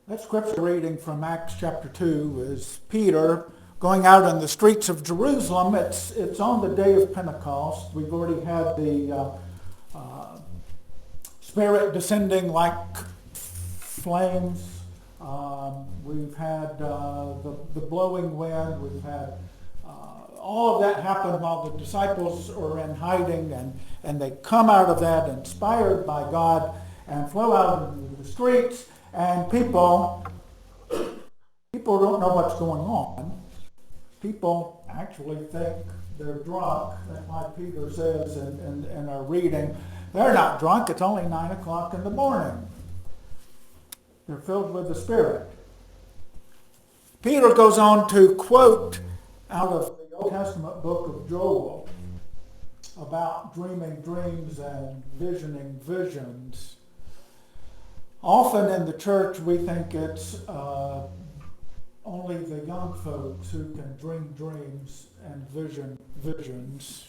That scripture reading from Acts chapter 2 is Peter going out in the streets of Jerusalem. It's on the day of Pentecost. We've already had the Spirit descending like flames. We've had the blowing wind. We've had all of that happen while the disciples are in hiding, and they come out of that inspired by God and flow out into the streets. And people don't know what's going on. People actually think they're drunk. That's why Peter says in our reading, they're not drunk. It's only 9 o'clock in the morning. They're filled with the Spirit. Peter goes on to quote out of the Old Testament book of Joel about dreaming dreams and visioning visions. Often in the church we think it's only the young folks who can dream dreams and vision visions.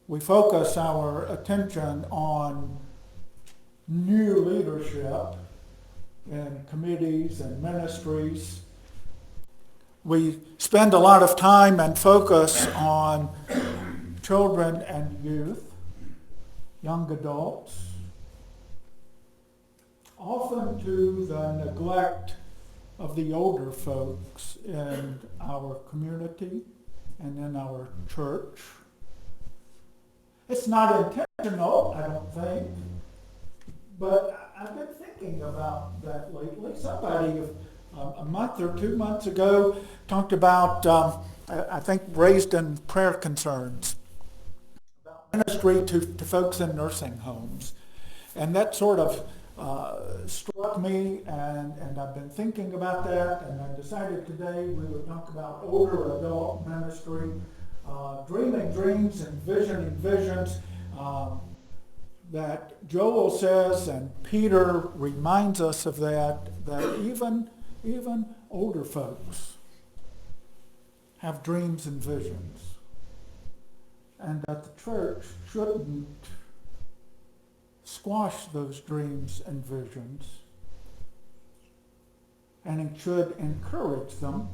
We focus our attention on new leadership in committees and ministries. We spend a lot of time and focus on children and youth, young adults, often to the neglect of the older folks in our community and in our church. It's not intentional, I don't think, but I've been thinking about that lately. Somebody a month or 2 months ago talked about, I think, raised in prayer concerns, about ministry to folks in nursing homes. And that sort of struck me, and I've been thinking about that, and I decided today we would talk about older adult ministry, dreaming dreams and visioning visions that Joel says, and Peter reminds us of that even older folks have dreams and visions, and that the church shouldn't squash those dreams and visions, and it should encourage them.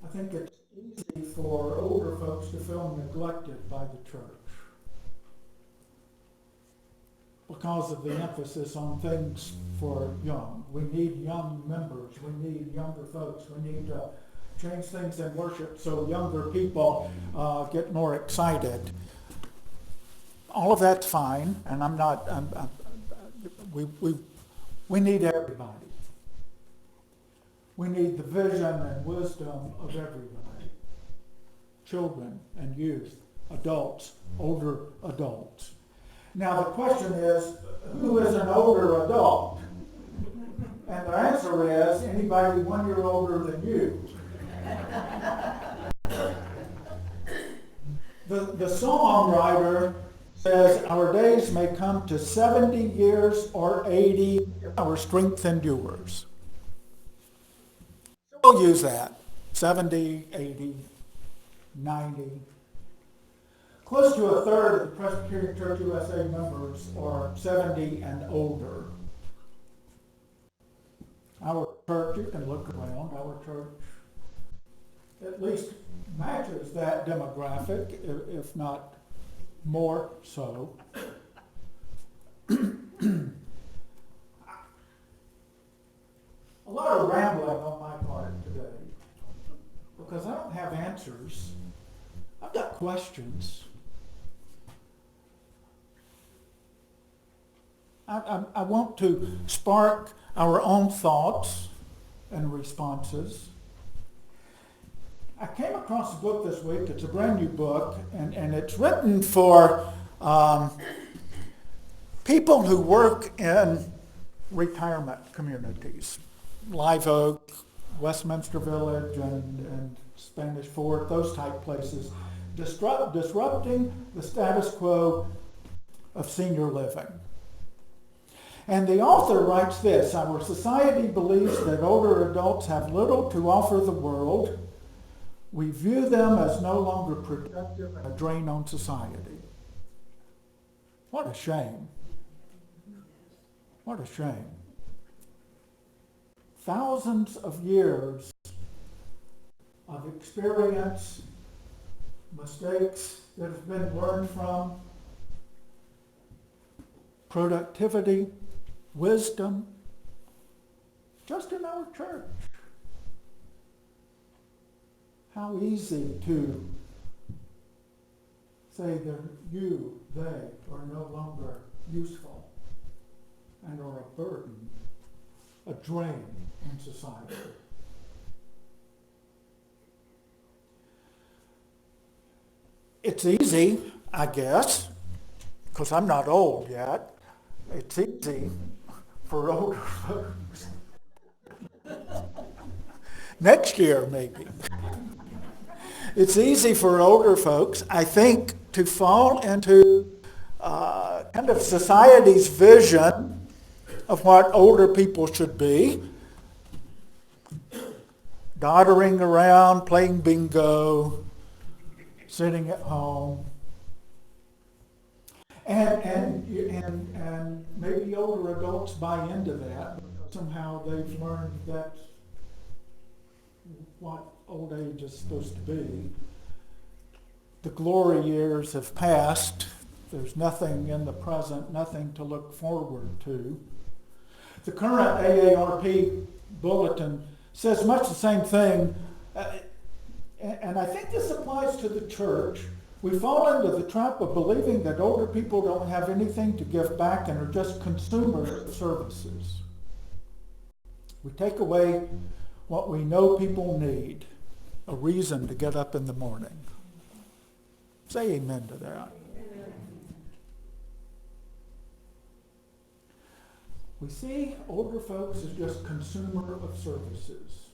I think it's easy for older folks to feel neglected by the church because of the emphasis on things for young. We need young members. We need younger folks. We need to change things in worship so younger people get more excited. All of that's fine, and we need everybody. We need the vision and wisdom of everybody. Children and youth, adults, older adults. Now the question is, who is an older adult? And the answer is anybody 1 year older than you. The songwriter says, our days may come to 70 years or 80, our strength endures. We'll use that, 70, 80, 90. Close to a third of the Presbyterian Church USA members are 70 and older. Our church, you can look around, our church at least matches that demographic, if not more so. A lot of rambling on my part today because I don't have answers. I've got questions. I want to spark our own thoughts and responses. I came across a book this week. It's a brand new book, and it's written for people who work in retirement communities. Live Oak, Westminster Village, and Spanish Fort, those type places. Disrupting the status quo of senior living. And the author writes this: our society believes that older adults have little to offer the world. We view them as no longer productive and a drain on society. What a shame. What a shame. Thousands of years of experience, mistakes that have been learned from, productivity, wisdom, just in our church. How easy to say that they are no longer useful and are a burden, a drain in society. It's easy, I guess, because I'm not old yet. It's easy for older folks. Next year, maybe. It's easy for older folks, I think, to fall into kind of society's vision of what older people should be. Doddering around, playing bingo, sitting at home. And maybe older adults buy into that. Somehow they've learned that's what old age is supposed to be. The glory years have passed. There's nothing in the present, nothing to look forward to. The current AARP bulletin says much the same thing, and I think this applies to the church. We fall into the trap of believing that older people don't have anything to give back and are just consumers of services. We take away what we know people need, a reason to get up in the morning. Say amen to that. We see older folks as just consumer of services.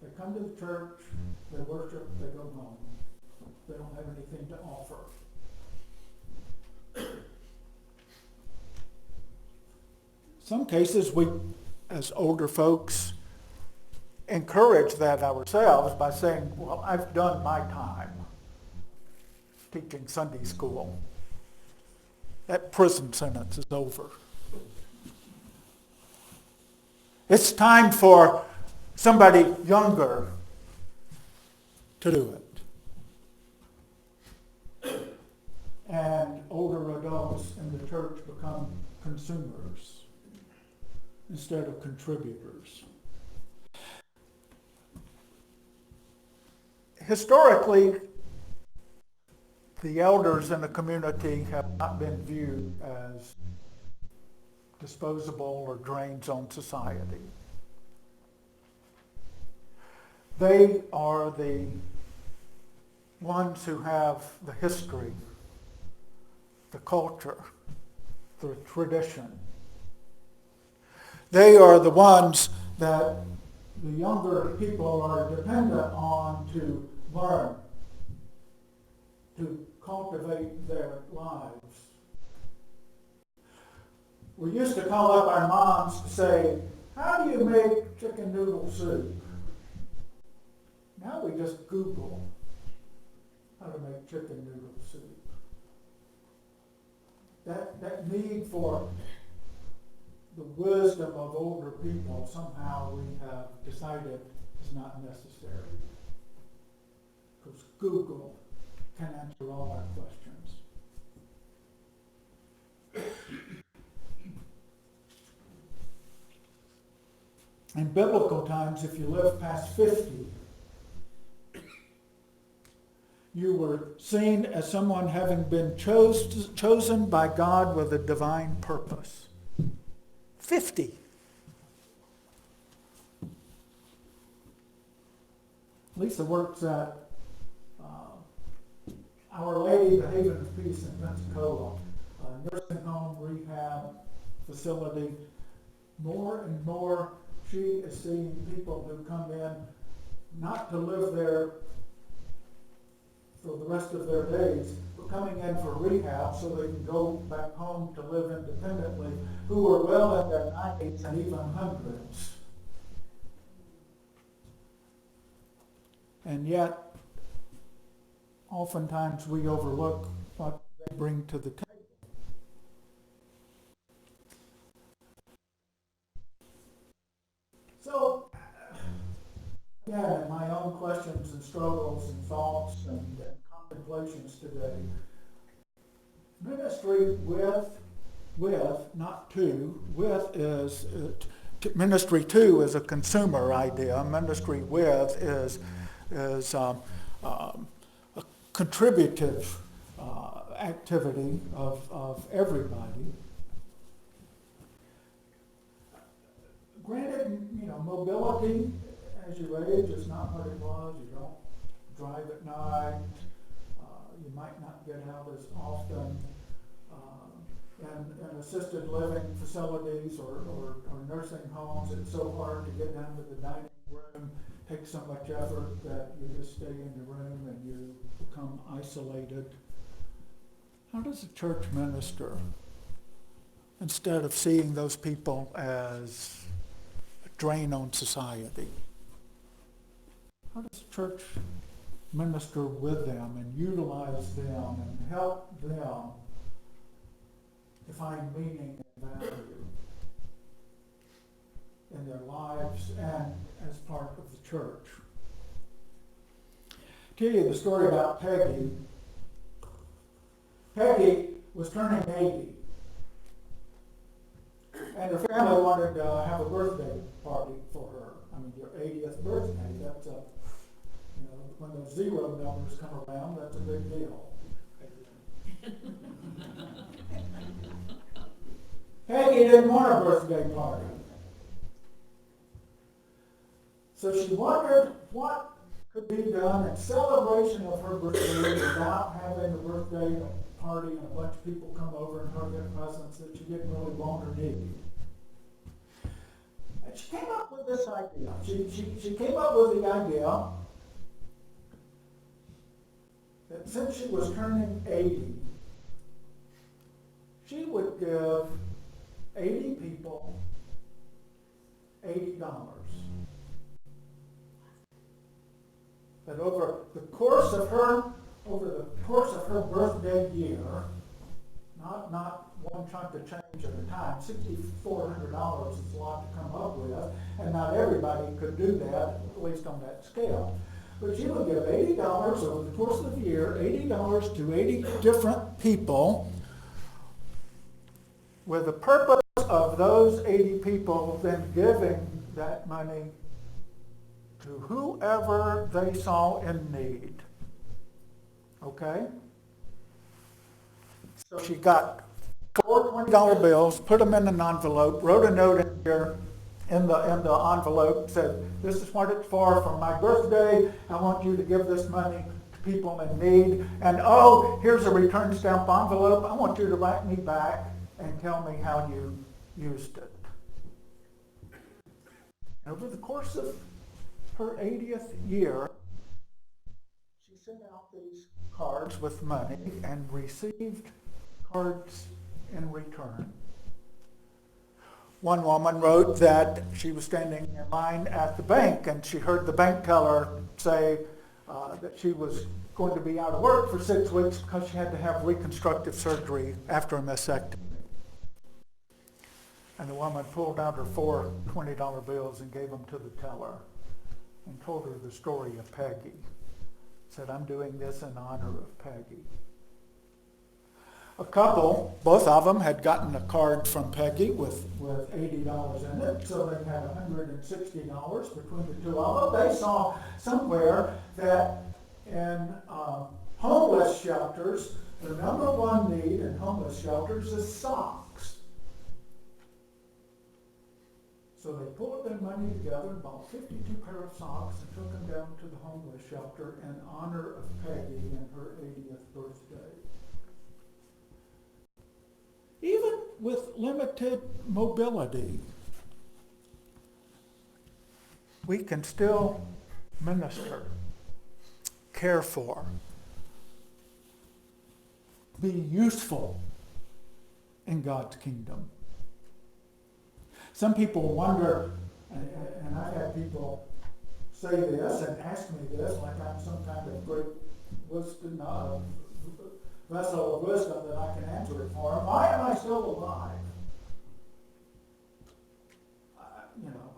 They come to the church, they worship, they go home. They don't have anything to offer. Some cases we, as older folks, encourage that ourselves by saying, well, I've done my time teaching Sunday school. That prison sentence is over. It's time for somebody younger to do it. And older adults in the church become consumers instead of contributors. Historically, the elders in the community have not been viewed as disposable or drains on society. They are the ones who have the history, the culture, the tradition. They are the ones that the younger people are dependent on to learn, to cultivate their lives. We used to call up our moms to say, how do you make chicken noodle soup? Now we just Google how to make chicken noodle soup. That need for the wisdom of older people, somehow we have decided is not necessary. Because Google can answer all our questions. In biblical times, if you live past 50, you were seen as someone having been chosen by God with a divine purpose. 50. Lisa works at Our Lady, the Haven of Peace in Pensacola, a nursing home, rehab facility. More and more, she is seeing people who come in not to live there for the rest of their days, but coming in for rehab so they can go back home to live independently, who are well in their 90s and even hundreds. And yet, oftentimes we overlook what they bring to the table. ministry not to. With is, ministry to is a consumer idea. Ministry with is a contributive activity of everybody. Granted, mobility as you age is not what it was. You don't drive at night. You might not get out as often. And assisted living facilities or nursing homes, it's so hard to get down to the dining room. It takes so much effort that you just stay in the room and you become isolated. How does the church minister instead of seeing those people as a drain on society? How does the church minister with them and utilize them and help them to find meaning and value in their lives and as part of the church? Tell you the story about Peggy. Peggy was turning 80, and her family wanted to have a birthday party for her. I mean, your 80th birthday, that's when those zero numbers come around, that's a big deal. Peggy didn't want a birthday party. So she wondered what could be done in celebration of her birthday without having a birthday party and a bunch of people come over and her get presents that she didn't really want or need. And she came up with this idea. She came up with the idea that since she was turning 80, she would give 80 people $80. That over the course of her birthday year, not one chunk of change at a time, $6,400 is a lot to come up with, and not everybody could do that, at least on that scale. But she would give $80 over the course of the year, $80 to 80 different people, with the purpose of those 80 people then giving that money to whoever they saw in need. Okay? So she got four $20 bills, put them in an envelope, wrote a note in here in the envelope, said, "This is what it's for my birthday. I want you to give this money to people in need. And oh, here's a return stamp envelope. I want you to write me back and tell me how you used it." Over the course of her 80th year, she sent out these cards with money and received cards in return. One woman wrote that she was standing in line at the bank and she heard the bank teller say that she was going to be out of work for 6 weeks because she had to have reconstructive surgery after a mastectomy. And the woman pulled out her four $20 bills and gave them to the teller and told her the story of Peggy. Said, "I'm doing this in honor of Peggy." A couple, both of them, had gotten a card from Peggy with $80 in it, so they had $160 between the two of them. They saw somewhere that in homeless shelters, the number one need in homeless shelters is socks. So they pulled their money together and bought 52 pair of socks and took them down to the homeless shelter in honor of Peggy and her 80th birthday. Even with limited mobility, we can still minister, care for, be useful in God's kingdom. Some people wonder, and I've had people say this and ask me this like I'm some kind of great wisdom, vessel of wisdom that I can answer it for them. Why am I still alive?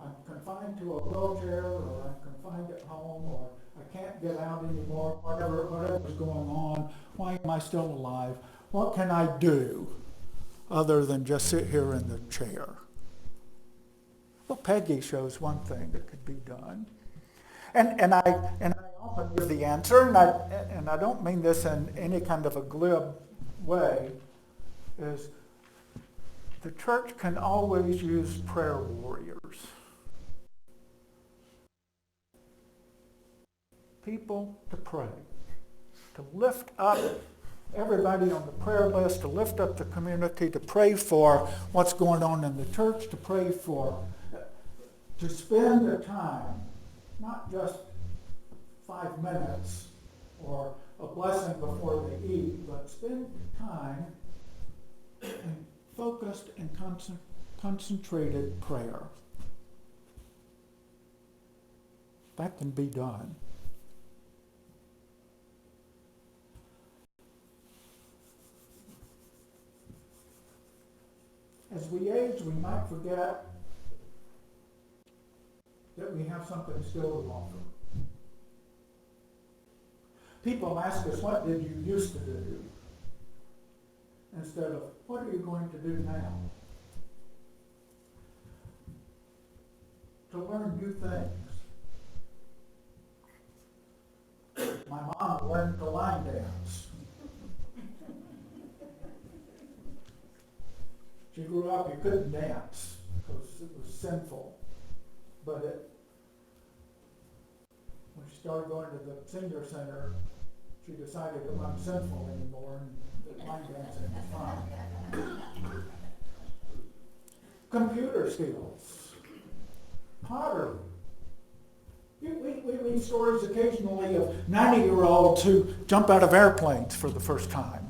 I'm confined to a wheelchair, or I'm confined at home, or I can't get out anymore, whatever's going on. Why am I still alive? What can I do other than just sit here in the chair? Well, Peggy shows one thing that could be done. And I often give the answer, and I don't mean this in any kind of a glib way, is the church can always use prayer warriors. People to pray, to lift up everybody on the prayer list, to lift up the community, to pray for what's going on in the church, to pray for, to spend the time, not just 5 minutes or a blessing before they eat, but spend time in focused and concentrated prayer. That can be done. As we age, we might forget that we have something still to offer. People ask us, what did you used to do? Instead of, what are you going to do now? To learn new things. My mom learned to line dance. She grew up, you couldn't dance because it was sinful. But when she started going to the senior center, she decided it wasn't sinful anymore and that line dancing was fine. Computer skills, pottery. We read stories occasionally of 90-year-olds who jump out of airplanes for the first time.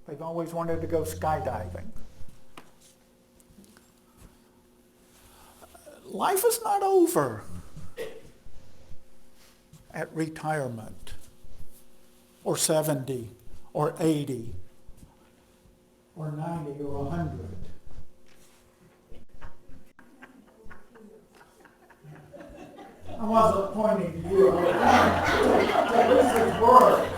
They've always wanted to go skydiving. Life is not over at retirement, or 70, or 80, or 90, or 100. I wasn't pointing to you. This is work.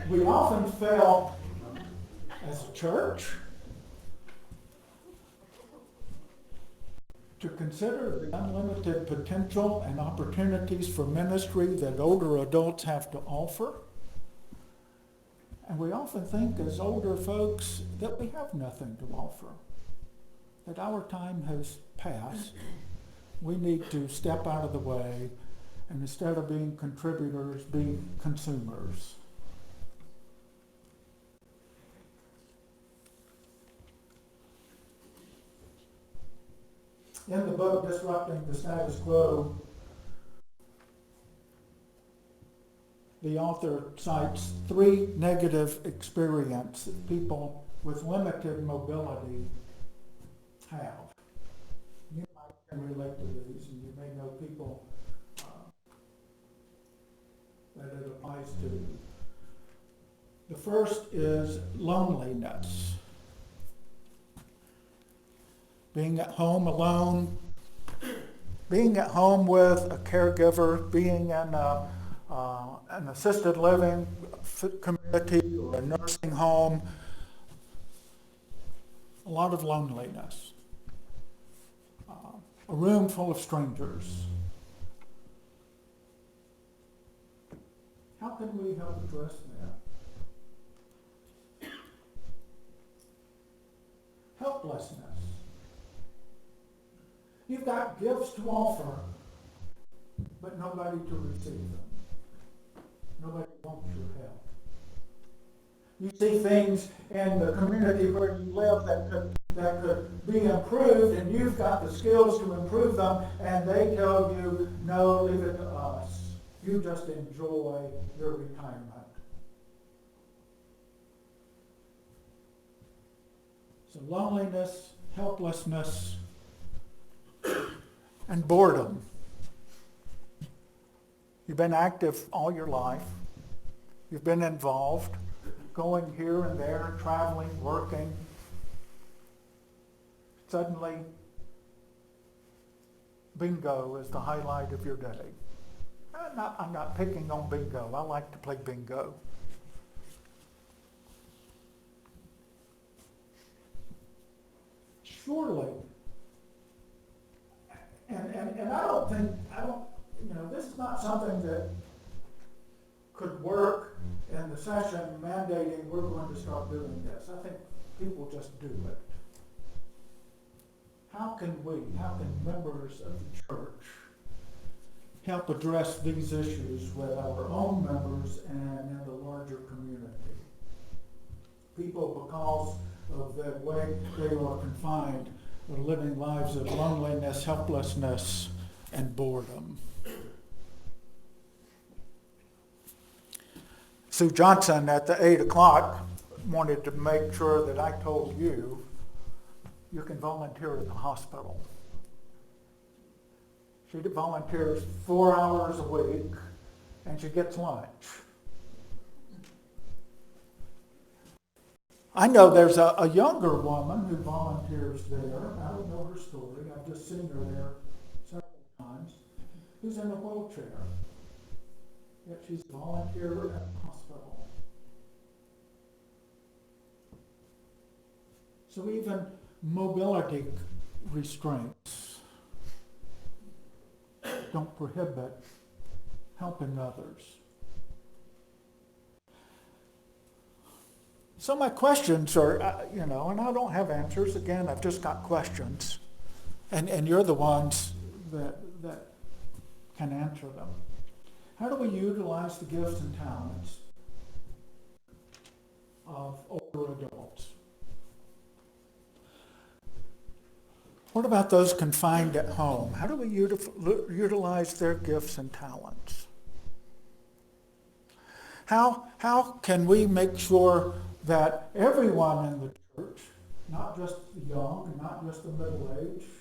We often fail as a church to consider the unlimited potential and opportunities for ministry that older adults have to offer. And we often think as older folks that we have nothing to offer, that our time has passed. We need to step out of the way and instead of being contributors, be consumers. In the book, Disrupting the Status Quo, the author cites 3 negative experiences that people with limited mobility have. You might can relate to these, and you may know people that it applies to. The first is loneliness. Being at home alone, being at home with a caregiver, being in an assisted living community or a nursing home, a lot of loneliness. A room full of strangers. How can we help address that? Helplessness. You've got gifts to offer, but nobody to receive them. Nobody wants your help. You see things in the community where you live that could be improved, and you've got the skills to improve them, and they tell you, no, leave it to us. You just enjoy your retirement. So loneliness, helplessness, and boredom. You've been active all your life. You've been involved, going here and there, traveling, working. Suddenly, bingo is the highlight of your day. I'm not picking on bingo. I like to play bingo. Surely, and I don't, this is not something that could work in the session mandating we're going to start doing this. I think people just do it. How can members of the church help address these issues with our own members and in the larger community? People, because of the way they are confined, are living lives of loneliness, helplessness, and boredom. Sue Johnson at the 8 o'clock wanted to make sure that I told you can volunteer at the hospital. She volunteers 4 hours a week, and she gets lunch. I know there's a younger woman who volunteers there. I don't know her story. I've just seen her there several times. Who's in a wheelchair. Yet she's a volunteer at the hospital. So even mobility restraints don't prohibit helping others. So my questions are, and I don't have answers. Again, I've just got questions. And you're the ones that can answer them. How do we utilize the gifts and talents of older adults? What about those confined at home? How do we utilize their gifts and talents? How can we make sure that everyone in the church, not just the young, and not just the middle-aged,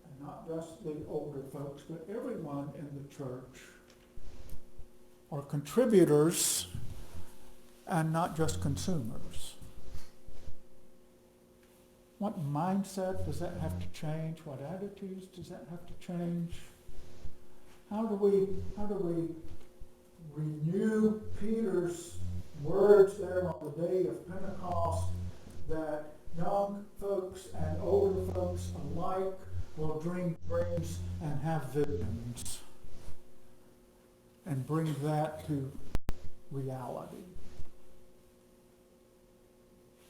and not just the older folks, but everyone in the church are contributors and not just consumers? What mindset does that have to change? What attitudes does that have to change? How do we renew Peter's words there on the day of Pentecost that young folks and older folks alike will dream dreams and have visions and bring that to reality?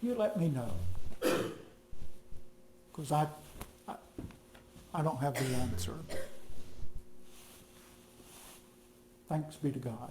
You let me know. Because I don't have the answer. Thanks be to God.